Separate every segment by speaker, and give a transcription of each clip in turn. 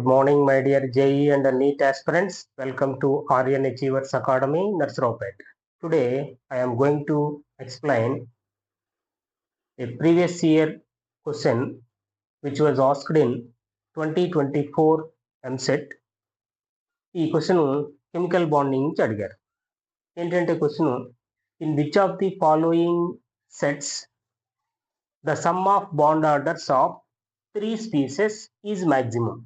Speaker 1: Good morning, my dear JE and NEET aspirants. Welcome to Aryan Achievers Academy, Narsaropet. Today, I am going to explain a previous year question which was asked in 2024 MSET. ఈ question chemical bonding నుంచి అడిగారు. ఏంటంటే question, in which of the following sets the sum of bond orders of 3 species is maximum.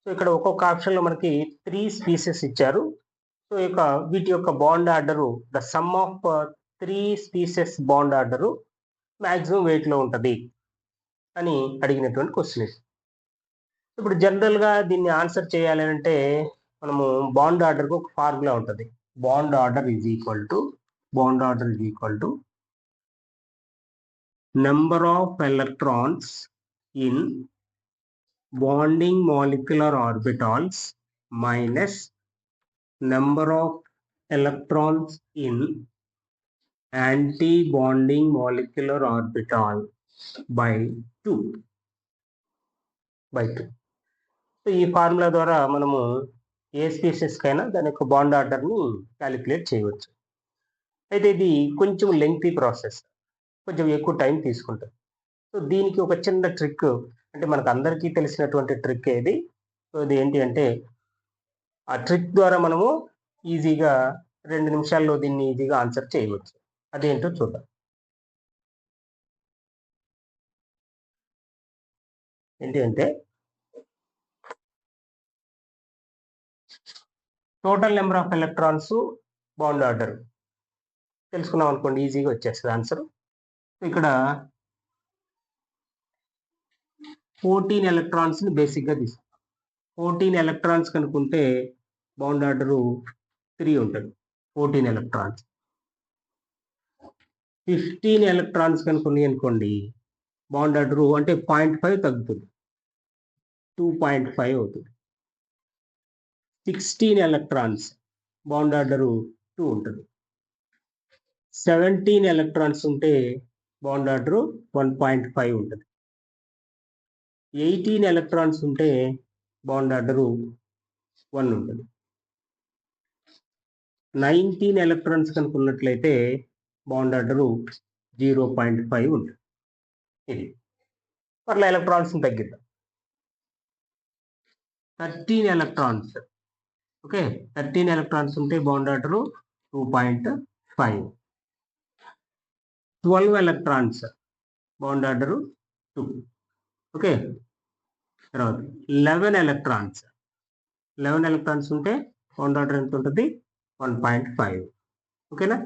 Speaker 1: So ఇక్కడ ఒక్కొక్క ఆప్షన్లో మనకి 3 species ఇచ్చారు. So ఇక వీటి యొక్క bond order, the sum of 3 species bond order maximum వెయిట్లో ఉంటుంది అని అడిగినటువంటి క్వశ్చన్ ఇది. ఇప్పుడు జనరల్గా దీన్ని ఆన్సర్ చేయాలి అంటే మనము బాండ్ ఆర్డర్కి ఒక ఫార్ములా ఉంటుంది. Bond order is equal to number of electrons in bonding molecular orbitals minus number of electrons in anti-bonding molecular orbital by 2. So ఈ ఫార్ములా ద్వారా మనము ఏ స్పీసెస్ కైనా దాని యొక్క బాండ్ ఆర్డర్ని క్యాలిక్యులేట్ చేయవచ్చు. అయితే ఇది కొంచెం లెంగ్తీ ప్రాసెస్, కొంచెం ఎక్కువ టైం తీసుకుంటుంది. సో దీనికి ఒక చిన్న ట్రిక్, అంటే మనకు అందరికీ తెలిసినటువంటి ట్రిక్ ఏది. సో ఇది ఏంటి అంటే, ఆ ట్రిక్ ద్వారా మనము ఈజీగా 2 నిమిషాల్లో దీన్ని ఈజీగా ఆన్సర్ చేయవచ్చు. అదేంటో చూద్దాం. ఏంటి అంటే, total number of electrons bond order తెలుసుకున్నాం అనుకోండి, ఈజీగా వచ్చేస్తుంది ఆన్సర్. ఇక్కడ 14 ఎలక్ట్రాన్స్ని బేసిక్గా తీసుకుంటాం. 14 ఎలక్ట్రాన్స్ కనుక్కుంటే బాండ్ ఆర్డరు 3 ఉంటుంది. 14 ఎలక్ట్రాన్స్. 15 ఎలక్ట్రాన్స్ కనుక్కున్నాయి అనుకోండి, బాండ్ ఆర్డరు అంటే 0.5 తగ్గుతుంది, 2.5 అవుతుంది. 16 ఎలక్ట్రాన్స్ బాండ్ ఆర్డరు 2 ఉంటుంది. 17 ఎలక్ట్రాన్స్ ఉంటే బాండ్ ఆర్డరు 1.5 ఉంటుంది. 18 ఎలక్ట్రాన్స్ ఉంటే బాండ్ ఆర్డరు 1 ఉంటుంది. 19 ఎలక్ట్రాన్స్ కనుక్కున్నట్లయితే బాండ్ ఆర్డరు 0.5 ఉంటుంది. ఇది పర్ల ఎలక్ట్రాన్స్ తగ్గిద్దాం. 13 ఎలక్ట్రాన్స్, ఓకే, 13 ఎలక్ట్రాన్స్ ఉంటే bond order 2.5. 12 electrons bond order 2, okay. తర్వాత 11 ఎలక్ట్రాన్స్ ఉంటే బాండ్ ఆర్డర్ ఎంత ఉంటుంది? 1.5, ఓకేనా.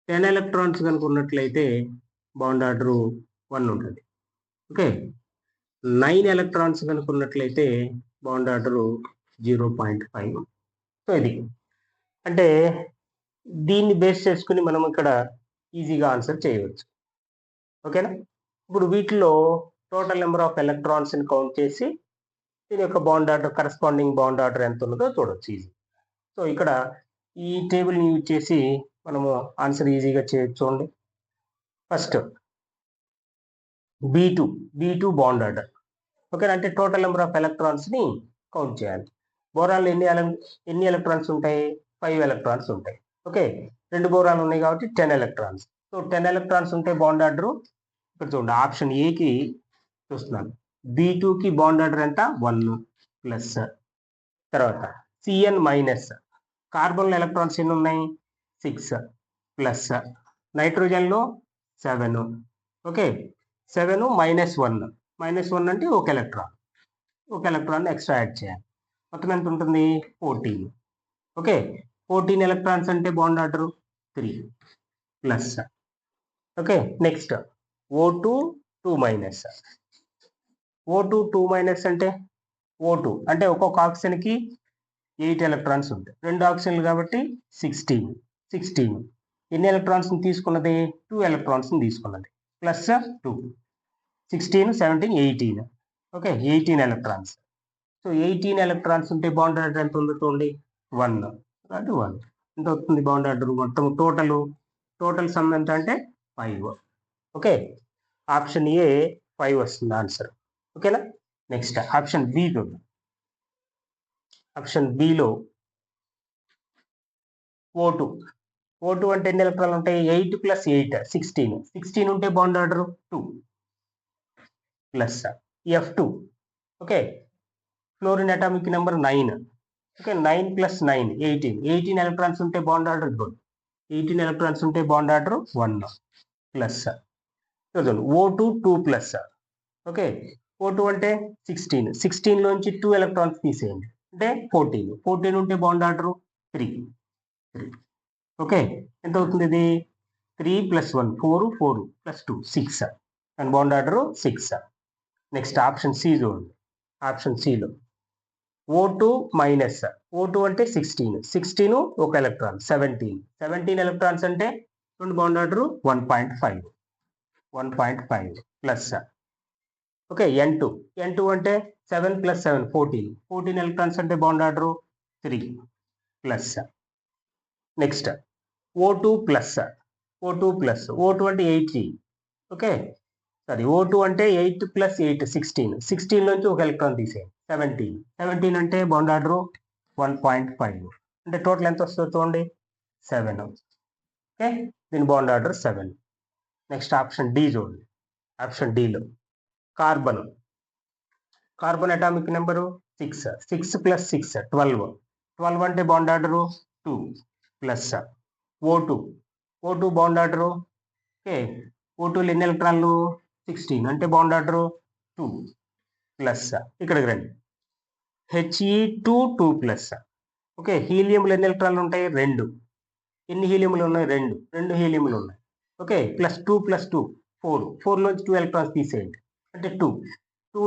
Speaker 1: 10 ఎలక్ట్రాన్స్ కనుక ఉన్నట్లయితే బాండ్ ఆర్డరు 1 ఉంటుంది, ఓకే. 9 ఎలక్ట్రాన్స్ కనుక ఉన్నట్లయితే బాండ్ ఆర్డరు 0.5. సో ఇది అంటే దీన్ని బేస్ చేసుకుని మనం ఇక్కడ ఈజీగా ఆన్సర్ చేయవచ్చు, ఓకేనా. ఇప్పుడు వీటిలో టోటల్ నెంబర్ ఆఫ్ ఎలక్ట్రాన్స్ని కౌంట్ చేసి దీని యొక్క bond order, corresponding bond order ఎంత ఉన్నదో చూడవచ్చు ఈజీ. సో ఇక్కడ ఈ టేబుల్ని యూజ్ చేసి మనము ఆన్సర్ ఈజీగా చేయొచ్చు. చూడండి, ఫస్ట్ B2 బాండ్ ఆర్డర్, ఓకేనా. అంటే టోటల్ నెంబర్ ఆఫ్ ఎలక్ట్రాన్స్ని కౌంట్ చేయాలి. బోరాన్లో ఎన్ని ఎలక్ట్రాన్స్ ఉంటాయి? 5 ఎలక్ట్రాన్స్ ఉంటాయి, ఓకే. 2 బోరాలు ఉన్నాయి కాబట్టి 10 ఎలక్ట్రాన్స్. సో 10 ఎలక్ట్రాన్స్ ఉంటే బాండ్ ఆర్డరు ఇక్కడ చూడండి, ఆప్షన్ ఏకి చూస్తున్నాను. B2కి బాండ్ ఆర్డర్ ఎంత? 1 ప్లస్, తర్వాత Cn మైనస్, కార్బన్లో ఎలక్ట్రాన్స్ ఎన్ని ఉన్నాయి? 6 ప్లస్, నైట్రోజన్లో 7, ఓకే. 7 -1 అంటే ఒక ఎలక్ట్రాన్ ఎక్స్ట్రా యాడ్ చేయాలి. మొత్తం ఎంత ఉంటుంది? 14, ఓకే. 14 ఎలక్ట్రాన్స్ అంటే bond order 3 plus, okay. Next O2 2 minus. O2 2 minus అంటే O2 అంటే ఒక్కొక్క ఆక్సిజన్కి 8 ఎలక్ట్రాన్స్ ఉంటాయి. 2 ఆక్సిజన్లు కాబట్టి 16. ఎన్ని ఎలక్ట్రాన్స్ని తీసుకున్నది? 2 ఎలక్ట్రాన్స్ని తీసుకున్నది. Plus 2, 16, 17, 18, okay. 18 electrons. So 18 electrons ఉంటే బాండ్ ఆర్డర్ ఎంత ఉందో చూడండి, 1 కాబట్టి 1 ఎంత అవుతుంది బాండ్ ఆర్డర్? మొత్తం టోటల్ సమ్ ఎంత అంటే 5, ఓకే. ఆప్షన్ ఏ 5 వస్తుంది ఆన్సర్, ఓకేనా. నెక్స్ట్ ఆప్షన్ బి చూద్దాం. Option below O2. O2 అంటే ఎన్ని ఎలక్ట్రాన్లు ఉంటాయి? 8 + 8 16. 16 ఉంటే బాండ్ ఆర్డర్ 2 plus F2. Okay, fluorine atomic number 9. Okay, 9 + 9 18. 18 electrons ఉంటే బాండ్ ఆర్డర్ గుడ్. 18 ఎలక్ట్రాన్స్ ఉంటే bond order 1 plus O2 2+. Okay, O2 అంటే 16. 16 లోంచి 2 ఎలక్ట్రాన్స్ తీసేయండి అంటే 14. 14 ఉంటే బాండ్ ఆర్డర్ 3. ఓకే, ఎంత అవుతుంది ఇది? 3 + 1 4 4 + 2 6 and bond order 6. Next option C చూడండి. ఆప్షన్ సిలో O2 మైనస్ O2 అంటే 16. 16 ఒక ఎలక్ట్రాన్ 17. 17 ఎలక్ట్రాన్స్ అంటే రెండు bond order 1.5 plus. Okay, N2 అంటే 7 + 7 14. 14 ఎలక్ట్రాన్స్ అంటే బాండ్ order 3 plus. Next O2 plus. O2 అంటే 8. ఓకే, సారీ, O2 అంటే 8 + 8 16. 16 నుంచి ఒక ఎలక్ట్రాన్ తీసేయండి 17. 17 అంటే బాండ్ ఆర్డర్ 1.5 అంటే టోటల్ ఎంత వస్తుంది చూడండి 7. ఓకే, దీని bond order 7. Next option D చూడండి. ఆప్షన్ డిలో కార్బన్ అటామిక్ నెంబరు 6. 6 + 6 12. 12 అంటే బాండ్ ఆర్డర్ 2 plus. O2 bond order. Okay, O2లో ఎన్ని ఎలక్ట్రాన్లు? 16 అంటే బాండ్ ఆర్డర్ 2 ప్లస్. ఇక్కడికి రండి, He2 2+. ఓకే, హీలియంలో ఎన్ని ఎలక్ట్రాన్లు ఉంటాయి? 2. ఎన్ని హీలియంలు ఉన్నాయి? 2 హీలియంలు ఉన్నాయి. ఓకే, +2 + 2 4. 4 నుంచి 2 ఎలక్ట్రాన్స్ తీసేయండి అంటే 2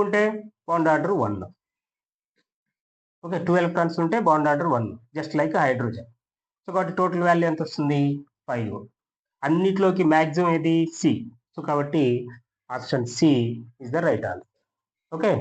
Speaker 1: ఉంటే బాండ్ ఆర్డర్ 1. ఓకే, 2 ఎలక్ట్రాన్స్ ఉంటే bond order 1 just like hydrogen. So కాబట్టి టోటల్ వాల్యూ ఎంత వస్తుంది? 5. అన్నిట్లోకి మ్యాక్సిమం ఏది? సి. సో కాబట్టి option C is the right answer. Okay.